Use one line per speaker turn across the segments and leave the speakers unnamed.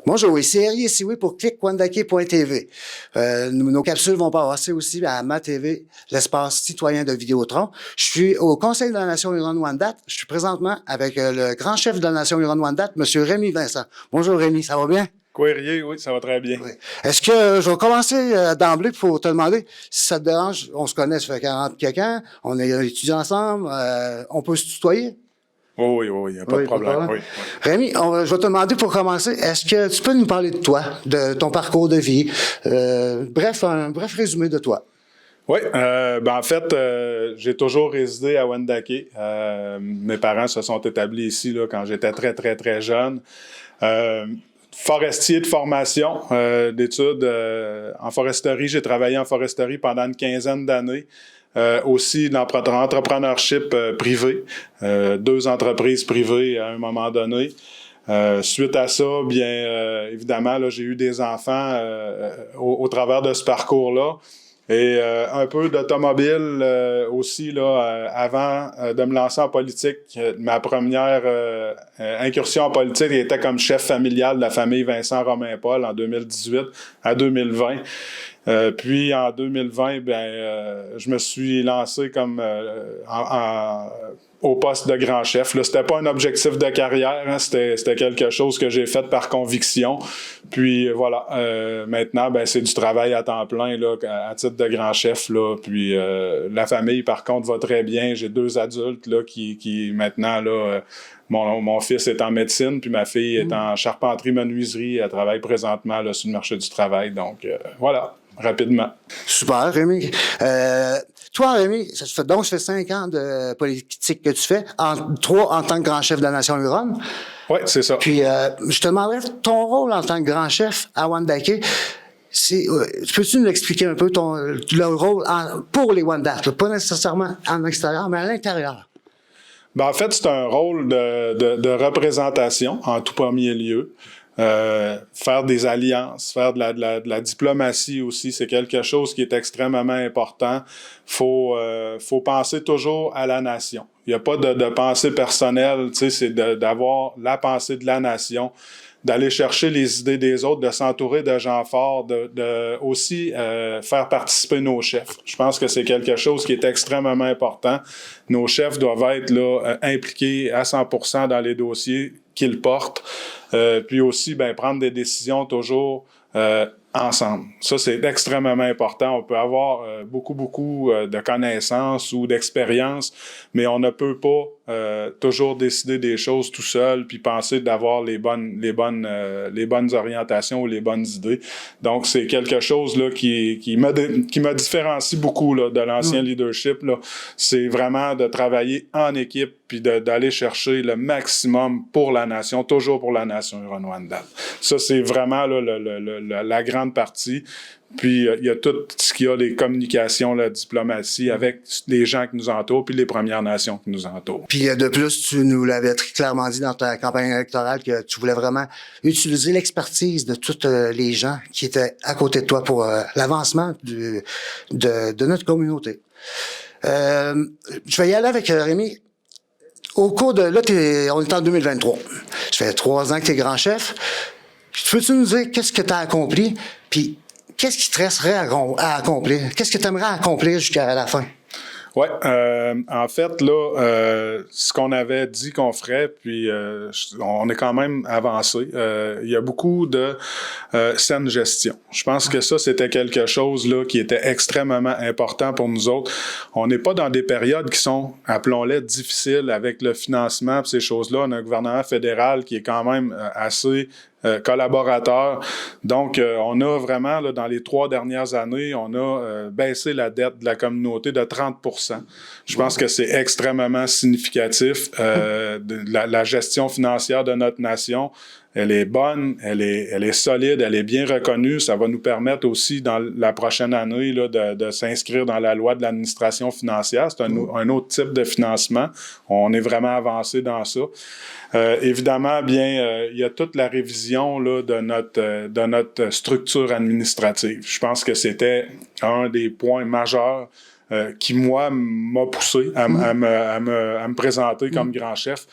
Bonjour, ici Harry Siwi pour clic.wandake.tv. Nos capsules vont passer aussi à ma TV, l'espace citoyen de Vidéotron. Je suis au Conseil de la Nation Huron-Wendat. Je suis présentement avec le grand chef de la Nation Huron-Wendat, M. Rémi Vincent. Bonjour Rémi, ça va bien?
Courrier, oui, ça va très bien.
Oui. Est-ce que je vais commencer d'emblée pour te demander si ça te dérange? On se connaît, ça fait 40 quelqu'un, on est étudiants ensemble, on peut se tutoyer?
Oui, il n'y a pas de problème. Oui.
Rémi, je vais te demander pour commencer, est-ce que tu peux nous parler de toi, de ton parcours de vie? Bref, un bref résumé de toi.
Oui, en fait, j'ai toujours résidé à Wendake. Mes parents se sont établis ici là, quand j'étais très, très, très jeune. Forestier de formation, d'études en foresterie. J'ai travaillé en foresterie pendant une quinzaine d'années. Aussi l'entrepreneurship privé, 2 entreprises privées à un moment donné. Suite à ça, bien évidemment, là, j'ai eu des enfants au travers de ce parcours-là. Et un peu d'automobile aussi, là, avant de me lancer en politique. Ma première incursion en politique était comme chef familial de la famille Vincent Romain-Paul en 2018 à 2020. Puis en 2020, je me suis lancé comme au poste de grand chef. Là, c'était pas un objectif de carrière, hein, c'était quelque chose que j'ai fait par conviction. Puis voilà, maintenant, c'est du travail à temps plein là, à titre de grand chef. Là. Puis la famille, par contre, va très bien. J'ai 2 adultes là, qui maintenant là. Mon fils est en médecine, puis ma fille est en charpenterie-menuiserie. Elle travaille présentement là, sur le marché du travail. Donc, voilà, rapidement.
Super, Rémi. Toi, Rémi, ça fait 5 ans de politique que tu fais, 3 en tant que grand chef de la Nation Huron.
Oui, c'est ça.
Puis, je te demanderais ton rôle en tant que grand chef à Wendake. Peux-tu nous expliquer un peu le rôle pour les Wendat, pas nécessairement en extérieur, mais à l'intérieur?
En fait, c'est un rôle de représentation en tout premier lieu. Faire des alliances, faire de la diplomatie aussi, c'est quelque chose qui est extrêmement important. Faut penser toujours à la nation. Il n'y a pas de pensée personnelle, tu sais, c'est d'avoir la pensée de la nation, d'aller chercher les idées des autres, de s'entourer de gens forts, de aussi faire participer nos chefs. Je pense que c'est quelque chose qui est extrêmement important. Nos chefs doivent être là impliqués à 100% dans les dossiers qu'ils portent. Puis aussi, prendre des décisions toujours ensemble. Ça, c'est extrêmement important. On peut avoir beaucoup de connaissances ou d'expérience, mais on ne peut pas toujours décider des choses tout seul puis penser d'avoir les bonnes orientations ou les bonnes idées. Donc, c'est quelque chose là qui me différencie beaucoup là, de l'ancien leadership. Là. C'est vraiment de travailler en équipe puis d'aller chercher le maximum pour la nation, toujours pour la nation Huron-Wendat. Ça, c'est vraiment là, la grande partie. Puis, il y a tout ce qu'il y a, les communications, la diplomatie avec les gens qui nous entourent, puis les Premières Nations qui nous entourent.
Puis, de plus, tu nous l'avais très clairement dit dans ta campagne électorale que tu voulais vraiment utiliser l'expertise de tous les gens qui étaient à côté de toi pour l'avancement de notre communauté. Je vais y aller avec Rémi. Au cours de... Là, on est en 2023. Ça fait 3 ans que tu es grand chef. Peux-tu nous dire qu'est-ce que tu as accompli, puis qu'est-ce qui te resterait à accomplir? Qu'est-ce que tu aimerais accomplir jusqu'à la fin?
Oui, en fait, là, ce qu'on avait dit qu'on ferait, puis on est quand même avancé. Il y a beaucoup de saine gestion. Je pense que ça, c'était quelque chose là qui était extrêmement important pour nous autres. On n'est pas dans des périodes qui sont, appelons-les, difficiles avec le financement et ces choses-là. On a un gouvernement fédéral qui est quand même assez collaborateurs. Donc, on a vraiment, là, dans les 3 dernières années, on a baissé la dette de la communauté de 30%. Je pense que c'est extrêmement significatif. La gestion financière de notre nation, elle est bonne, elle est solide, elle est bien reconnue. Ça va nous permettre aussi, dans la prochaine année, là, de s'inscrire dans la loi de l'administration financière. C'est un autre type de financement. On est vraiment avancé dans ça. Évidemment, il y a toute la révision là, de notre structure administrative. Je pense que c'était un des points majeurs qui, moi, m'a poussé à me présenter comme grand chef.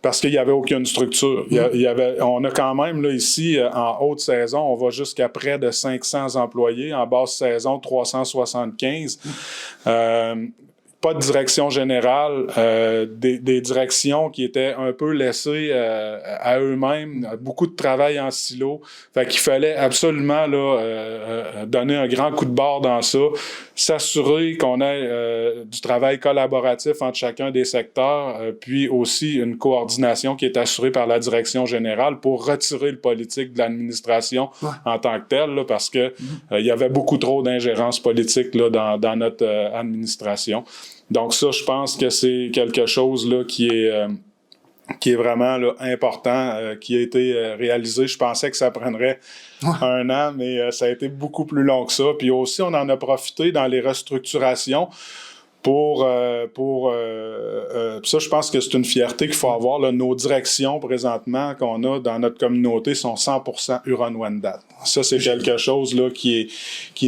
parce qu'il n'y avait aucune structure. On a quand même, là, ici, en haute saison, on va jusqu'à près de 500 employés. En basse saison, 375. Pas de direction générale, des directions qui étaient un peu laissées à eux-mêmes, beaucoup de travail en silo. Fait qu'il fallait absolument là, donner un grand coup de barre dans ça, s'assurer qu'on ait du travail collaboratif entre chacun des secteurs, puis aussi une coordination qui est assurée par la direction générale pour retirer le politique de l'administration en tant que tel, là, parce que il y avait beaucoup trop d'ingérence politique là, dans notre administration. Donc ça, je pense que c'est quelque chose là, qui est vraiment là, important, qui a été réalisé. Je pensais que ça prendrait 1 an, mais ça a été beaucoup plus long que ça. Puis aussi, on en a profité dans les restructurations pour ça, je pense que c'est une fierté qu'il faut avoir. Là. Nos directions, présentement, qu'on a dans notre communauté, sont 100% Huron-Wendat. Ça, c'est quelque chose là, qui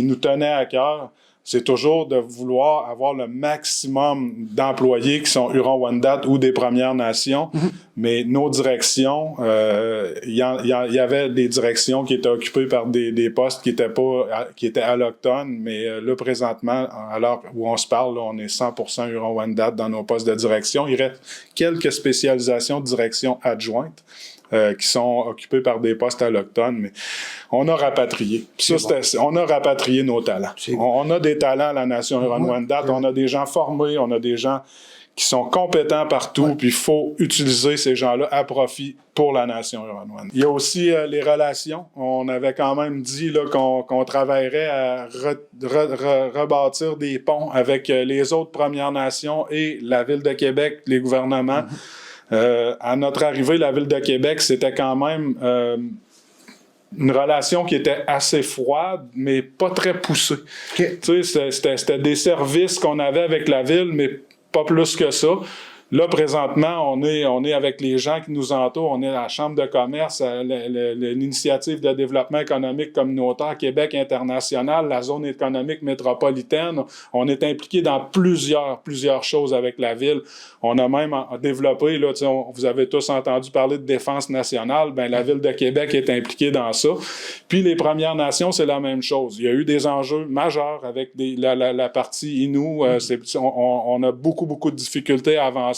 nous tenait à cœur. C'est toujours de vouloir avoir le maximum d'employés qui sont Huron-Wendat ou des Premières Nations. Mais nos directions, il y avait des directions qui étaient occupées par des postes qui étaient allochtones, mais là, présentement, à l'heure où on se parle, là, on est 100% Huron-Wendat dans nos postes de direction. Il reste quelques spécialisations de direction adjointes. Qui sont occupés par des postes allochtones, mais on a rapatrié. On a rapatrié nos talents. On a des talents à la Nation Huron-Wendat, on a des gens formés, on a des gens qui sont compétents partout, puis il faut utiliser ces gens-là à profit pour la Nation Huron-Wendat. Il y a aussi les relations. On avait quand même dit là, qu'on travaillerait à rebâtir des ponts avec les autres Premières Nations et la Ville de Québec, les gouvernements. À notre arrivée, la Ville de Québec, c'était quand même une relation qui était assez froide, mais pas très poussée. Okay. Tu sais, c'était des services qu'on avait avec la Ville, mais pas plus que ça. Là, présentement, on est avec les gens qui nous entourent. On est à la Chambre de commerce, l'initiative de développement économique communautaire Québec international, la zone économique métropolitaine. On est impliqué dans plusieurs choses avec la Ville. On a même développé, là, vous avez tous entendu parler de défense nationale. Ben, la Ville de Québec est impliquée dans ça. Puis les Premières Nations, c'est la même chose. Il y a eu des enjeux majeurs avec la partie Innu. On a beaucoup de difficultés à avancer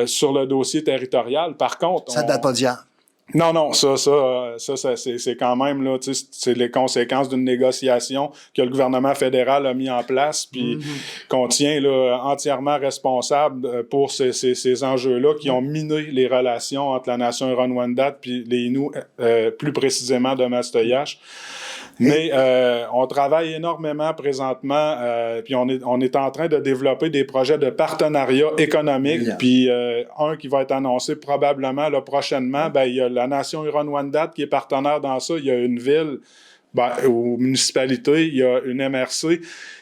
sur le dossier territorial. Par contre...
Ça ne date pas d'hier.
Non, ça c'est quand même, là, tu sais, c'est les conséquences d'une négociation que le gouvernement fédéral a mis en place, puis qu'on tient, là, entièrement responsable pour ces enjeux-là qui ont miné les relations entre la Nation Huron-Wendat puis les Innu, plus précisément de Mastoyache. Mais on travaille énormément présentement, puis on est en train de développer des projets de partenariat économique, puis un qui va être annoncé probablement là, prochainement, ben il y a la Nation Huron-Wendat qui est partenaire dans ça, il y a une ville aux municipalités, il y a une MRC,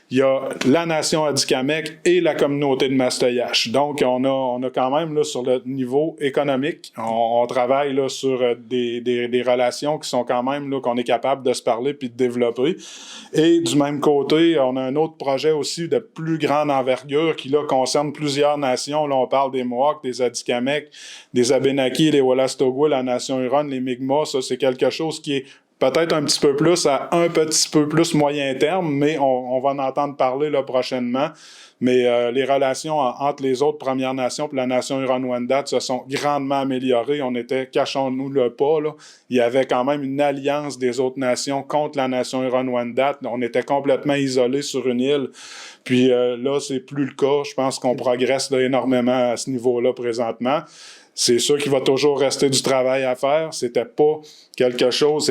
il y a la Nation Atikamekw et la communauté de Mastoyache. Donc, on a quand même, là, sur le niveau économique, on travaille, là, sur des relations qui sont quand même, là, qu'on est capable de se parler puis de développer. Et du même côté, on a un autre projet aussi de plus grande envergure qui, là, concerne plusieurs nations. Là, on parle des Mohawks, des Atikamekw, des Abénaquis, les Wolastoqua, la Nation Huron, les Mi'kmaq. Ça, c'est quelque chose qui est peut-être un petit peu plus à un petit peu plus moyen terme, mais on va en entendre parler là prochainement. Mais les relations entre les autres Premières Nations et la Nation Huron-Wendat se sont grandement améliorées. On était, cachons-nous le pas, là. Il y avait quand même une alliance des autres nations contre la Nation Huron-Wendat. On était complètement isolés sur une île. Puis là, c'est plus le cas. Je pense qu'on progresse là, énormément à ce niveau-là présentement. C'est sûr qu'il va toujours rester du travail à faire. C'était pas quelque chose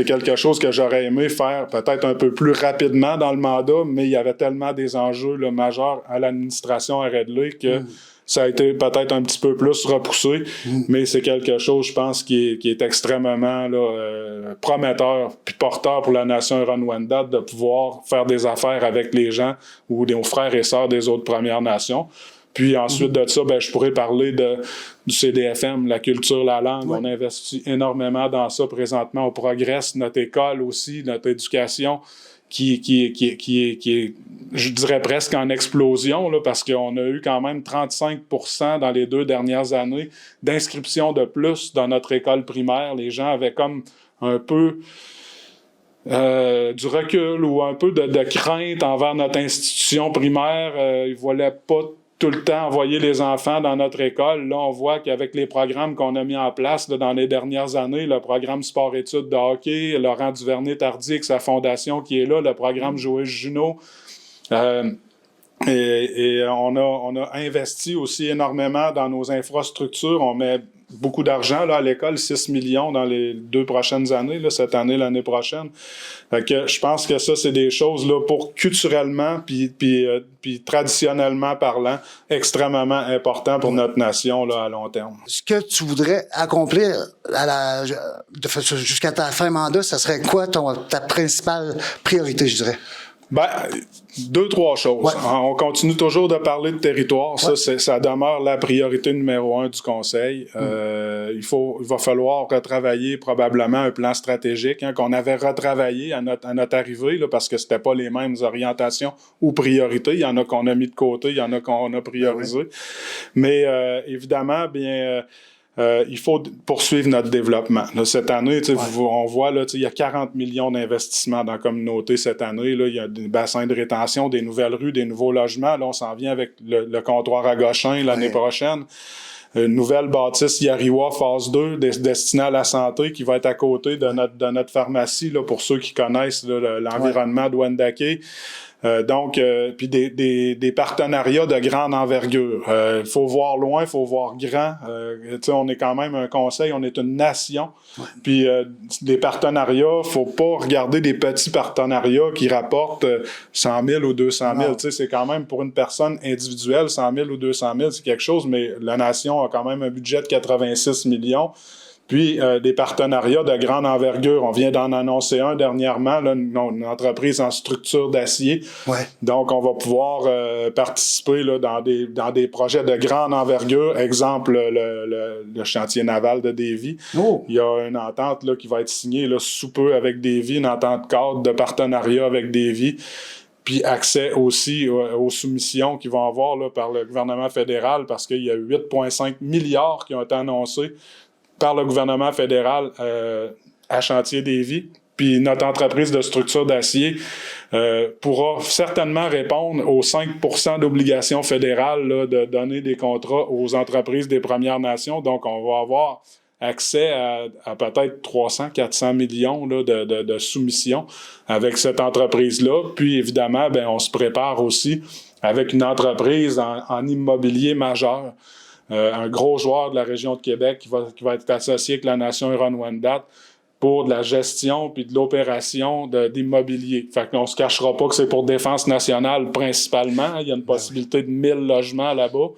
que j'aurais aimé faire peut-être un peu plus rapidement dans le mandat, mais il y avait tellement des enjeux là, majeurs à l'administration à régler que ça a été peut-être un petit peu plus repoussé, mais c'est quelque chose, je pense, qui est extrêmement là, prometteur puis porteur pour la Nation Huron-Wendat de pouvoir faire des affaires avec les gens ou nos frères et sœurs des autres Premières Nations. Puis ensuite de ça, ben, je pourrais parler du CDFM, la culture, la langue. Oui. On investit énormément dans ça présentement. On progresse, notre école aussi, notre éducation. qui est, je dirais presque en explosion, là, parce qu'on a eu quand même 35% dans les 2 dernières années d'inscriptions de plus dans notre école primaire. Les gens avaient comme un peu du recul ou un peu de crainte envers notre institution primaire. Ils ne voulaient pas tout le temps envoyer les enfants dans notre école. Là, on voit qu'avec les programmes qu'on a mis en place là, dans les dernières années, le programme sport-études de hockey, Laurent Duvernay-Tardy avec sa fondation qui est là, le programme Joël Junot, et on a investi aussi énormément dans nos infrastructures. On met beaucoup d'argent là, à l'école, 6 millions dans les 2 prochaines années, là, cette année, l'année prochaine. Fait que je pense que ça, c'est des choses là, pour culturellement puis traditionnellement parlant, extrêmement important pour notre nation là, à long terme.
Ce que tu voudrais accomplir jusqu'à ta fin mandat, ça serait quoi ta principale priorité, je dirais?
Ben, 2, 3 choses. Ouais. On continue toujours de parler de territoire. Ouais. Ça demeure la priorité numéro 1 du Conseil. Il va falloir retravailler probablement un plan stratégique qu'on avait retravaillé à notre arrivée là, parce que c'était pas les mêmes orientations ou priorités. Il y en a qu'on a mis de côté, il y en a qu'on a priorisé. Ouais. Mais évidemment, bien... il faut poursuivre notre développement. Là, cette année, on voit là, il y a 40 millions d'investissements dans la communauté cette année. Là, il y a des bassins de rétention, des nouvelles rues, des nouveaux logements. Là, on s'en vient avec le comptoir à Goshen l'année prochaine. Une nouvelle bâtisse Yariwa phase 2 destinée à la santé qui va être à côté de notre pharmacie là, pour ceux qui connaissent là, l'environnement de Wendake. Donc, puis des partenariats de grande envergure. Il faut voir loin, il faut voir grand. On est quand même un conseil, on est une nation. Puis des partenariats, faut pas regarder des petits partenariats qui rapportent 100 000 ou 200 000. C'est quand même pour une personne individuelle, 100 000 ou 200 000, c'est quelque chose, mais la nation a quand même un budget de 86 millions. Puis, des partenariats de grande envergure. On vient d'en annoncer un dernièrement, là, une entreprise en structure d'acier. Ouais. Donc, on va pouvoir participer là, dans des projets de grande envergure. Exemple, le chantier naval de Davie. Oh. Il y a une entente là, qui va être signée là, sous peu avec Davie, une entente cadre de partenariat avec Davie. Puis accès aussi aux soumissions qu'ils vont avoir là, par le gouvernement fédéral parce qu'il y a 8,5 milliards qui ont été annoncés par le gouvernement fédéral à Chantier Davie. Puis notre entreprise de structure d'acier pourra certainement répondre aux 5% d'obligations fédérales là, de donner des contrats aux entreprises des Premières Nations. Donc, on va avoir accès à peut-être 300-400 millions là, de soumissions avec cette entreprise-là. Puis, évidemment, ben, on se prépare aussi avec une entreprise en immobilier majeur. Un gros joueur de la région de Québec qui va être associé avec la Nation Huron-Wendat pour de la gestion puis de l'opération d'immobilier. Fait qu'on se cachera pas que c'est pour défense nationale principalement. Il y a une possibilité de 1000 logements là-bas.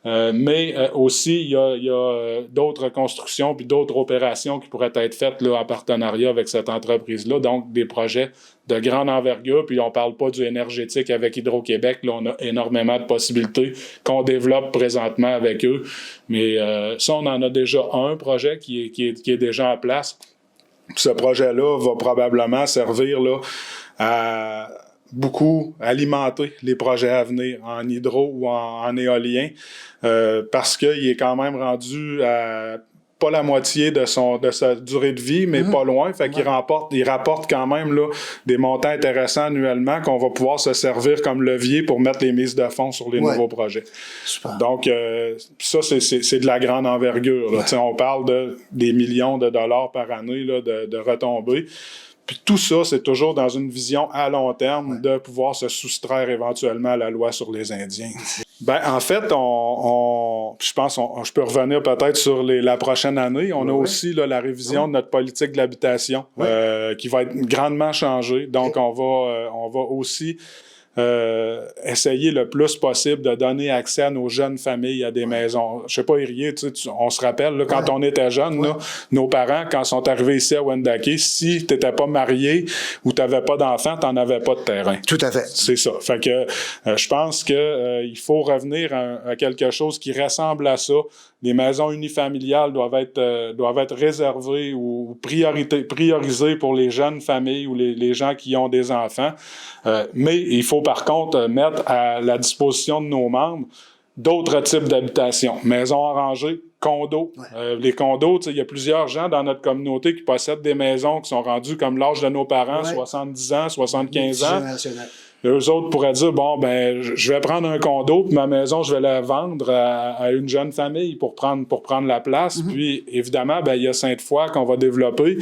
Mais aussi, il y a d'autres constructions puis d'autres opérations qui pourraient être faites là, en partenariat avec cette entreprise-là. Donc, des projets de grande envergure. Puis, on parle pas du énergétique avec Hydro-Québec. Là, on a énormément de possibilités qu'on développe présentement avec eux. Mais ça, on en a déjà un projet qui est déjà en place. Puis ce projet-là va probablement servir là, à beaucoup alimenter les projets à venir en hydro ou en éolien parce qu'il est quand même rendu à pas la moitié de sa durée de vie, mais pas loin. Fait qu'il rapporte quand même là, des montants intéressants annuellement qu'on va pouvoir se servir comme levier pour mettre les mises de fonds sur les nouveaux projets. Super. Donc, ça, c'est de la grande envergure. Là. On parle des millions de dollars par année là, de retombées. Puis tout ça, c'est toujours dans une vision à long terme de pouvoir se soustraire éventuellement à la loi sur les Indiens. Ben, en fait, je pense je peux revenir peut-être sur la prochaine année. On a aussi là, la révision de notre politique de l'habitation qui va être grandement changée. Donc, on va aussi essayer le plus possible de donner accès à nos jeunes familles à des maisons. Je sais pas, Érié, on se rappelle, là, quand on était jeunes, là, nos parents, quand ils sont arrivés ici à Wendake, si tu n'étais pas marié ou tu n'avais pas d'enfant, tu n'en avais pas de terrain.
Tout à fait.
C'est ça. Fait que je pense que il faut revenir à quelque chose qui ressemble à ça. Les maisons unifamiliales doivent être réservées ou priorisées pour les jeunes familles ou les gens qui ont des enfants. Mais il faut par contre mettre à la disposition de nos membres d'autres types d'habitations. Maisons arrangées, condos. Les condos, il y a plusieurs gens dans notre communauté qui possèdent des maisons qui sont rendues comme l'âge de nos parents, 70 ans, 75 ans. Eux autres pourraient dire, bon, ben, je vais prendre un condo, puis ma maison, je vais la vendre à une jeune famille pour prendre la place. Puis, évidemment, ben, il y a Sainte-Foy qu'on va développer.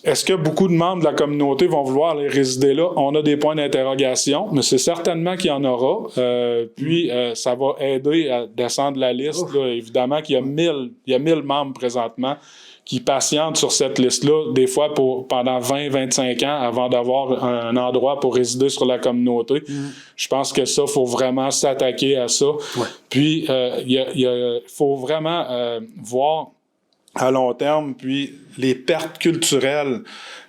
Est-ce que beaucoup de membres de la communauté vont vouloir aller résider là? On a des points d'interrogation, mais c'est certainement qu'il y en aura. Puis, ça va aider à descendre la liste. Là. Évidemment qu'il y a 1000 membres présentement qui patientent sur cette liste-là, des fois pendant 20-25 ans avant d'avoir un endroit pour résider sur la communauté. Je pense que ça, il faut vraiment s'attaquer à ça. Puis, il faut vraiment voir à long terme, puis les pertes culturelles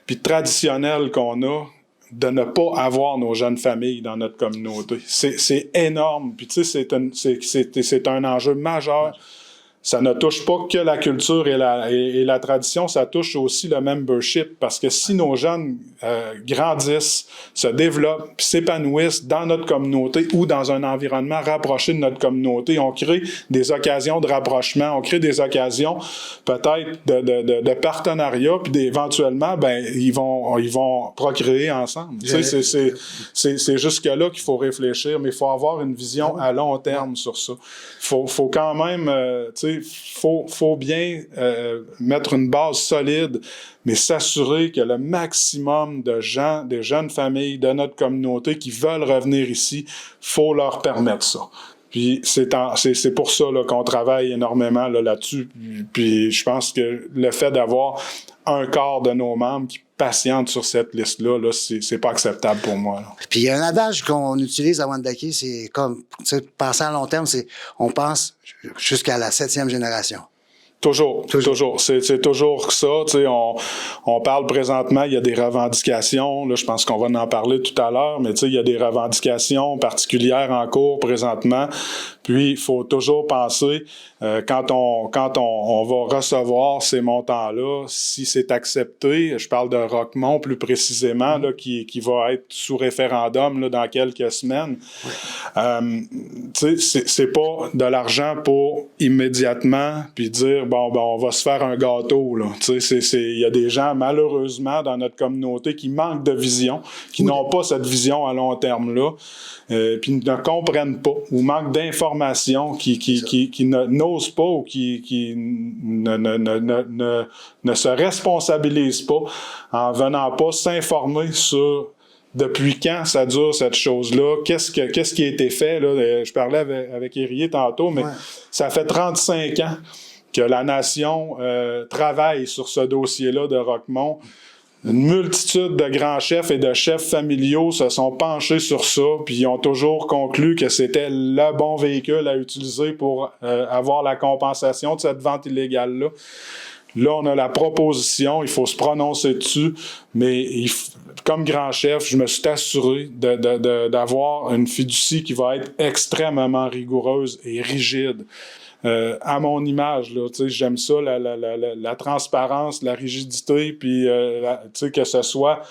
puis traditionnelles qu'on a de ne pas avoir nos jeunes familles dans notre communauté. C'est énorme. Puis tu sais, c'est un enjeu majeur. Ça ne touche pas que la culture et la tradition, ça touche aussi le membership, parce que si nos jeunes grandissent, se développent, puis s'épanouissent dans notre communauté ou dans un environnement rapproché de notre communauté, on crée des occasions de rapprochement, on crée des occasions peut-être de partenariat, puis éventuellement, ben ils vont procréer ensemble. Tu sais, c'est jusque-là qu'il faut réfléchir, mais il faut avoir une vision à long terme sur ça. Faut quand même, tu sais, faut bien mettre une base solide, mais s'assurer que le maximum de gens, des jeunes familles de notre communauté qui veulent revenir ici, faut leur permettre ça. Puis c'est pour ça là, qu'on travaille énormément là-dessus. Puis je pense que le fait d'avoir un quart de nos membres qui patientent sur cette liste-là, là, c'est pas acceptable pour moi. Là.
Puis il y a un adage qu'on utilise à Wendake, c'est comme, tu sais, penser à long terme, c'est on pense jusqu'à la 7e génération.
Toujours. C'est toujours ça. Tu sais, on parle présentement, il y a des revendications. Là, je pense qu'on va en parler tout à l'heure, mais tu sais, il y a des revendications particulières en cours présentement. Puis, il faut toujours penser, quand on va recevoir ces montants-là, si c'est accepté, je parle de Roquemont plus précisément, là, qui va être sous référendum là, dans quelques semaines. Tu sais, c'est pas de l'argent pour immédiatement, puis dire, bon, on va se faire un gâteau, là. Tu sais, il y a des gens, malheureusement, dans notre communauté qui manquent de vision, qui n'ont pas cette vision à long terme-là, puis ne comprennent pas, ou manquent d'informations, qui n'osent pas ou qui ne se responsabilisent pas en venant pas s'informer sur depuis quand ça dure cette chose-là, qu'est-ce qui a été fait, là. Je parlais avec Érié tantôt, mais ça fait 35 ans que la nation travaille sur ce dossier-là de Roquemont. Une multitude de grands chefs et de chefs familiaux se sont penchés sur ça, puis ils ont toujours conclu que c'était le bon véhicule à utiliser pour avoir la compensation de cette vente illégale-là. Là, on a la proposition, il faut se prononcer dessus, mais comme grand chef, je me suis assuré d'avoir une fiducie qui va être extrêmement rigoureuse et rigide. À mon image, là, tu sais, j'aime ça, la transparence, la rigidité, puis tu sais, que ce soit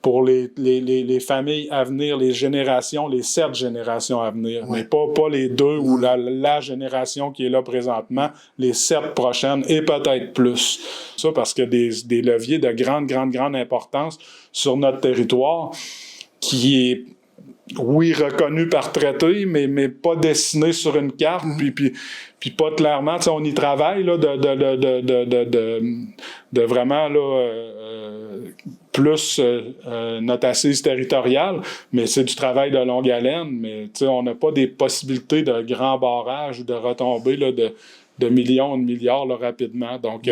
pour les familles à venir, les générations, les 7 générations à venir, mais pas les 2 ou la génération qui est là présentement, les 7 prochaines et peut-être plus. Ça parce que des leviers de grande importance sur notre territoire qui est reconnu par traité, mais pas dessiné sur une carte, puis pas clairement, tu sais, on y travaille là de vraiment là plus notre assise territoriale, mais c'est du travail de longue haleine, mais tu sais, on n'a pas des possibilités de grand barrage ou de retombées là de millions, de milliards là, rapidement. Donc,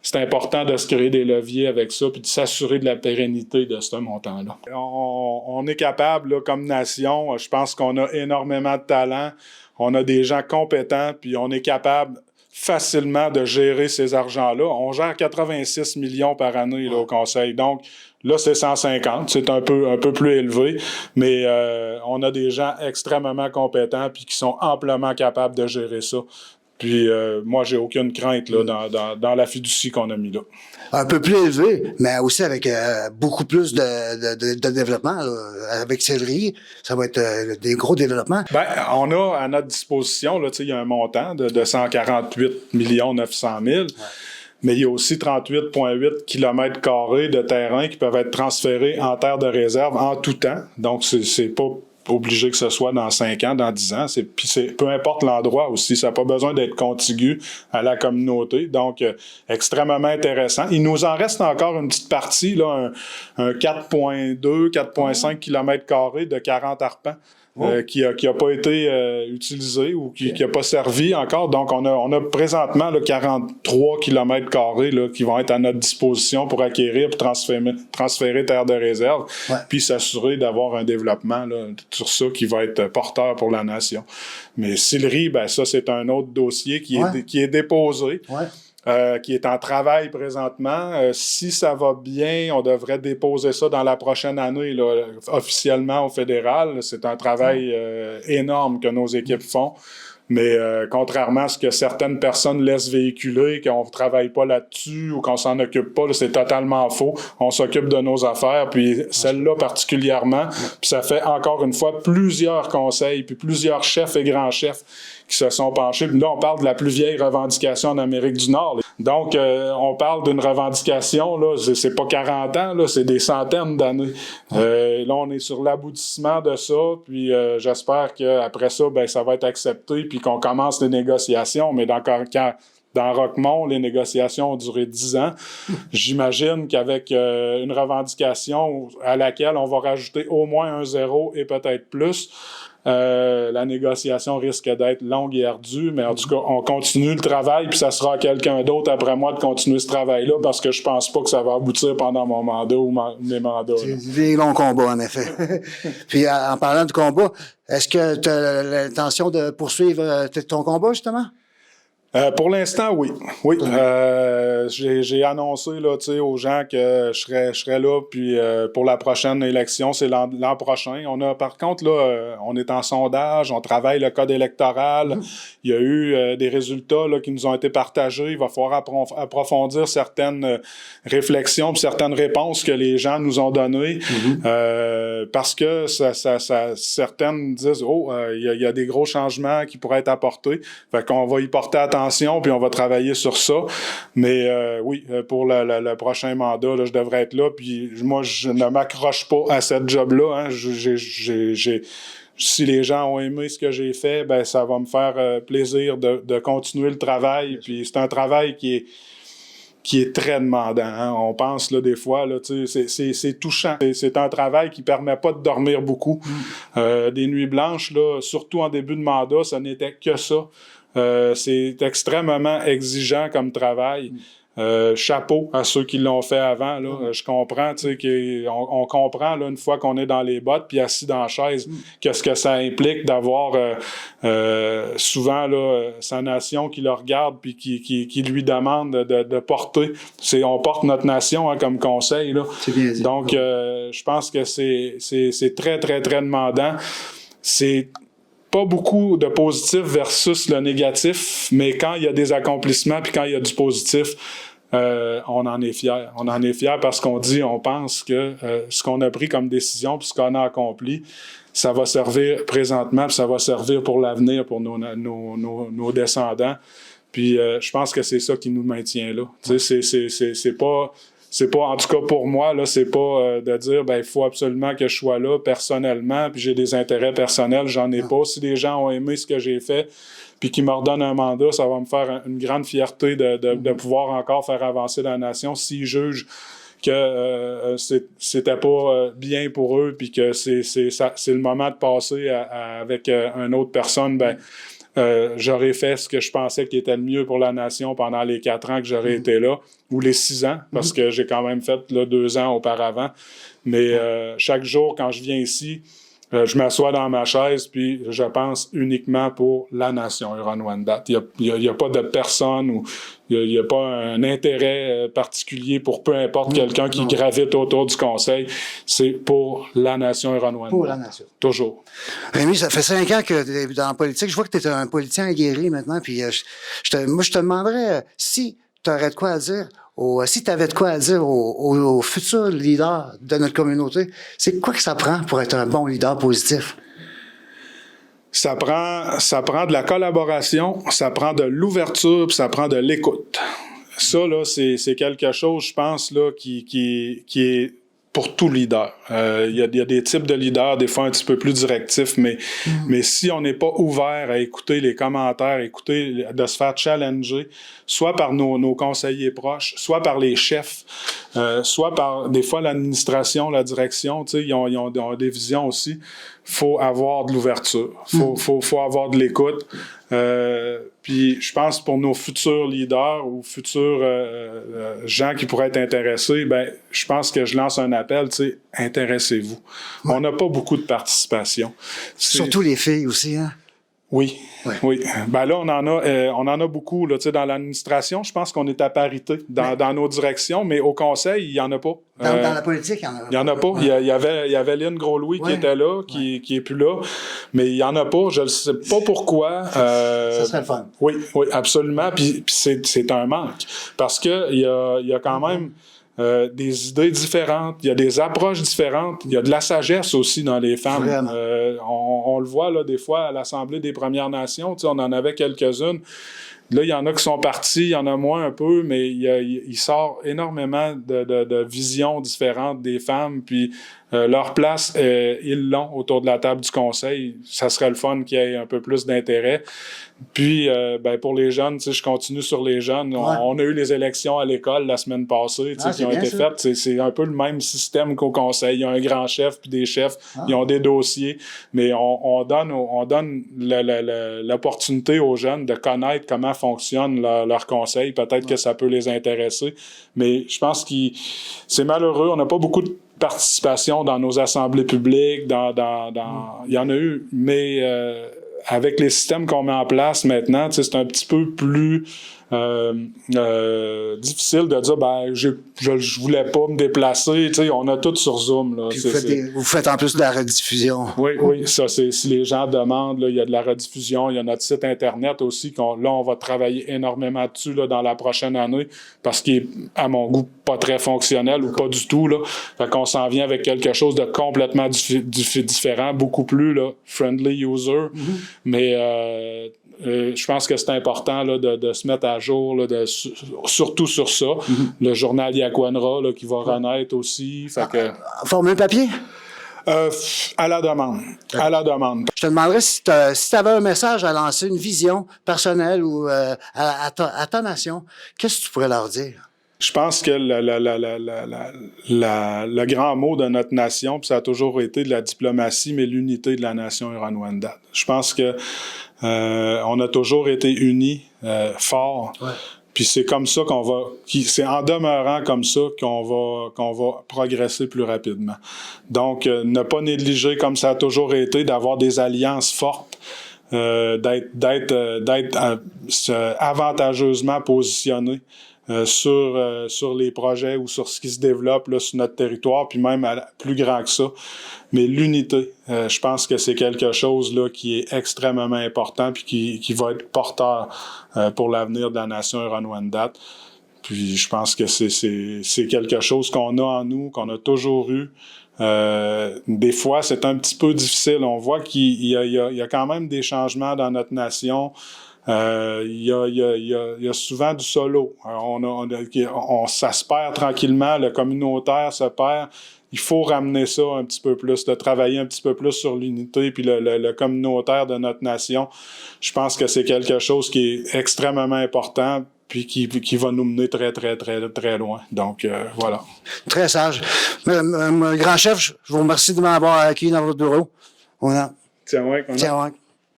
c'est important de se créer des leviers avec ça puis de s'assurer de la pérennité de ce montant-là. On est capable, là, comme nation, je pense qu'on a énormément de talent, on a des gens compétents, puis on est capable facilement de gérer ces argents-là. On gère 86 millions par année là, au Conseil. Donc, là, c'est 150. C'est un peu plus élevé, mais on a des gens extrêmement compétents puis qui sont amplement capables de gérer ça. Puis moi, j'ai aucune crainte là, dans la fiducie qu'on a mis là.
Un peu plus élevé, mais aussi avec beaucoup plus de développement. Là. Avec Céleri, ça va être des gros développements.
Ben, on a à notre disposition, là, il y a un montant de 148 900 000. Ouais. Mais il y a aussi 38,8 km² de terrain qui peuvent être transférés en terre de réserve en tout temps. Donc, c'est pas obligé que ce soit dans 5 ans, dans 10 ans. Peu importe l'endroit aussi. Ça n'a pas besoin d'être contigu à la communauté. Donc, extrêmement intéressant. Il nous en reste encore une petite partie, là, un 4,2, 4,5 km² de 40 arpents. Qui a pas été utilisé ou qui a pas servi encore. Donc, on a présentement là, 43 km² là, qui vont être à notre disposition pour acquérir et transférer terre de réserve, puis s'assurer d'avoir un développement là, sur ça qui va être porteur pour la nation. Mais Sillery, ben ça, c'est un autre dossier qui est déposé. Qui est en travail présentement. Si ça va bien, on devrait déposer ça dans la prochaine année, là, officiellement au fédéral. C'est un travail énorme que nos équipes font. Mais contrairement à ce que certaines personnes laissent véhiculer, qu'on ne travaille pas là-dessus ou qu'on s'en occupe pas, là, c'est totalement faux. On s'occupe de nos affaires, puis celle-là particulièrement. Puis ça fait encore une fois plusieurs conseils, puis plusieurs chefs et grands chefs qui se sont penchés. Puis là, on parle de la plus vieille revendication en Amérique du Nord. Donc, on parle d'une revendication, là, c'est pas 40 ans, là, c'est des centaines d'années. Là, on est sur l'aboutissement de ça, puis j'espère qu'après ça, ben, ça va être accepté, puis qu'on commence les négociations. Mais dans Roquemont, les négociations ont duré 10 ans. J'imagine qu'avec une revendication à laquelle on va rajouter au moins un 0 et peut-être plus, la négociation risque d'être longue et ardue, mais en tout cas, on continue le travail, puis ça sera à quelqu'un d'autre après moi de continuer ce travail-là, parce que je pense pas que ça va aboutir pendant mon mandat ou mes mandats.
C'est des longs combats, en effet. Puis, en parlant de combat, est-ce que tu as l'intention de poursuivre ton combat, justement?
Pour l'instant, oui. Oui. J'ai annoncé là, aux gens que je serais là, puis pour la prochaine élection, c'est l'an prochain. Par contre, là, on est en sondage, on travaille le code électoral. Il y a eu des résultats là, qui nous ont été partagés. Il va falloir approfondir certaines réflexions, puis certaines réponses que les gens nous ont données. Parce que certaines disent, il y a des gros changements qui pourraient être apportés. Fait qu'on va y porter attention, puis on va travailler sur ça. Mais oui, pour le prochain mandat, là, je devrais être là. Puis moi, je ne m'accroche pas à cette job-là. Hein. Si les gens ont aimé ce que j'ai fait, ben ça va me faire plaisir de continuer le travail. Puis c'est un travail qui est très demandant. Hein. On pense là des fois, là, c'est touchant. C'est un travail qui permet pas de dormir beaucoup. Des nuits blanches, là, surtout en début de mandat, ça n'était que ça. C'est extrêmement exigeant comme travail. Chapeau à ceux qui l'ont fait avant. Là. Je comprends, tu sais, on comprend là, une fois qu'on est dans les bottes puis assis dans la chaise, qu'est-ce que ça implique d'avoir souvent là, sa nation qui le regarde puis qui lui demande de porter. On porte notre nation hein, comme conseil. Là.
C'est bien dit.
Donc, je pense que c'est très, très, très demandant. C'est pas beaucoup de positif versus le négatif, mais quand il y a des accomplissements puis quand il y a du positif, on en est fiers. On en est fiers parce qu'on pense que ce qu'on a pris comme décision puis ce qu'on a accompli, ça va servir présentement puis ça va servir pour l'avenir pour nos descendants. Puis je pense que c'est ça qui nous maintient là. Tu sais, c'est pas, en tout cas pour moi, là, c'est pas de dire, ben, il faut absolument que je sois là personnellement, puis j'ai des intérêts personnels, j'en ai pas. Si les gens ont aimé ce que j'ai fait, puis qu'ils me redonnent un mandat, ça va me faire une grande fierté de pouvoir encore faire avancer la nation. S'ils jugent que c'était pas bien pour eux, puis que c'est le moment de passer avec une autre personne, ben, j'aurais fait ce que je pensais qui était le mieux pour la nation pendant les 4 ans que j'aurais été là, ou les 6 ans, parce que j'ai quand même fait là, 2 ans auparavant. Mais chaque jour, quand je viens ici, je m'assois dans ma chaise, puis je pense uniquement pour la nation Huron-Wendat. Il y a pas de personne ou il y a pas un intérêt particulier pour peu importe quelqu'un qui gravite autour du conseil. C'est pour la nation Huron-Wendat.
Pour la nation.
Toujours.
Rémi, ça fait 5 ans que tu es dans la politique. Je vois que tu es un politicien aguerri maintenant. Puis moi, je te demanderais si tu aurais de quoi à dire, si tu avais de quoi à dire aux futurs leaders de notre communauté, c'est quoi que ça prend pour être un bon leader positif?
Ça prend de la collaboration, ça prend de l'ouverture, puis ça prend de l'écoute. Ça, là, c'est quelque chose, je pense, là, qui est pour tout leader. Il y a des types de leaders, des fois un petit peu plus directifs, mais si on n'est pas ouvert à écouter les commentaires, de se faire challenger, soit par nos conseillers proches, soit par les chefs, soit par, des fois, l'administration, la direction, tu sais, ils ont des visions aussi. Faut avoir de l'ouverture. Faut avoir de l'écoute. Puis je pense pour nos futurs leaders ou futurs gens qui pourraient être intéressés, ben je pense que je lance un appel, tu sais, intéressez-vous. On n'a pas beaucoup de participation.
Surtout les filles aussi, hein?
Oui, oui. Ben là, on en a beaucoup. Là, tu sais, dans l'administration, je pense qu'on est à parité dans nos directions, mais au conseil, il n'y en a pas.
Dans la politique, il n'y en a pas.
Il n'y en a pas. Il y avait Lynn Gros-Louis qui était là, qui est plus là, mais il n'y en a pas. Je ne sais pas pourquoi.
Ça serait le fun.
Oui, absolument. Puis c'est un manque. Parce que il y a quand même des idées différentes, il y a des approches différentes, il y a de la sagesse aussi dans les femmes. On le voit là des fois à l'Assemblée des Premières Nations, tu sais, on en avait quelques-unes. Là, il y en a qui sont partis, il y en a moins un peu, mais il sort énormément de visions différentes des femmes, puis leur place, ils l'ont autour de la table du conseil. Ça serait le fun qu'il y ait un peu plus d'intérêt. Puis, pour les jeunes, tu sais, je continue sur les jeunes. On a eu les élections à l'école la semaine passée, tu sais, qui ont été faites. C'est un peu le même système qu'au conseil. Il y a un grand chef puis des chefs. Ils ont des dossiers, mais on donne l'opportunité aux jeunes de connaître comment fonctionne leur conseil. Peut-être que ça peut les intéresser. Mais je pense que c'est malheureux. On n'a pas beaucoup de participation dans nos assemblées publiques. Il y en a eu, mais avec les systèmes qu'on met en place maintenant, tu sais, c'est un petit peu plus difficile de dire je voulais pas me déplacer, tu sais, on a tout sur Zoom là.
Vous faites en plus de la rediffusion.
Oui, ça c'est si les gens demandent là, il y a de la rediffusion, il y a notre site internet aussi on va travailler énormément dessus là dans la prochaine année parce qu'il est à mon goût pas très fonctionnel ou pas du tout là. Fait qu'on s'en vient avec quelque chose de complètement différent, beaucoup plus là friendly user, mais je pense que c'est important là, de se mettre à jour, là, surtout sur ça. Le journal Yaquanra là, qui va renaître aussi. Fait que,
format papier?
À la demande. À la demande.
Je te demanderais si tu avais un message à lancer, une vision personnelle ou à ta nation, qu'est-ce que tu pourrais leur dire?
Je pense que le grand mot de notre nation, puis ça a toujours été de la diplomatie, mais l'unité de la nation Huron-Wendat. Je pense que on a toujours été unis, forts. Puis c'est comme ça c'est en demeurant comme ça qu'on va progresser plus rapidement. Donc, ne pas négliger comme ça a toujours été, d'avoir des alliances fortes, d'être avantageusement positionné sur les projets ou sur ce qui se développe là, sur notre territoire, puis même plus grand que ça. Mais l'unité, je pense que c'est quelque chose là qui est extrêmement important puis qui va être porteur pour l'avenir de la nation Huron-Wendat. Puis je pense que c'est quelque chose qu'on a en nous, qu'on a toujours eu. Des fois, c'est un petit peu difficile. On voit qu'il y a quand même des changements dans notre nation. Il y a souvent du solo. Ça se perd tranquillement, le communautaire se perd. Il faut ramener ça un petit peu plus, de travailler un petit peu plus sur l'unité puis le communautaire de notre nation. Je pense que c'est quelque chose qui est extrêmement important puis qui va nous mener très, très, très, très loin. Donc, voilà.
Très sage. Grand chef, je vous remercie de m'avoir accueilli dans votre bureau.
Tiens, ouais.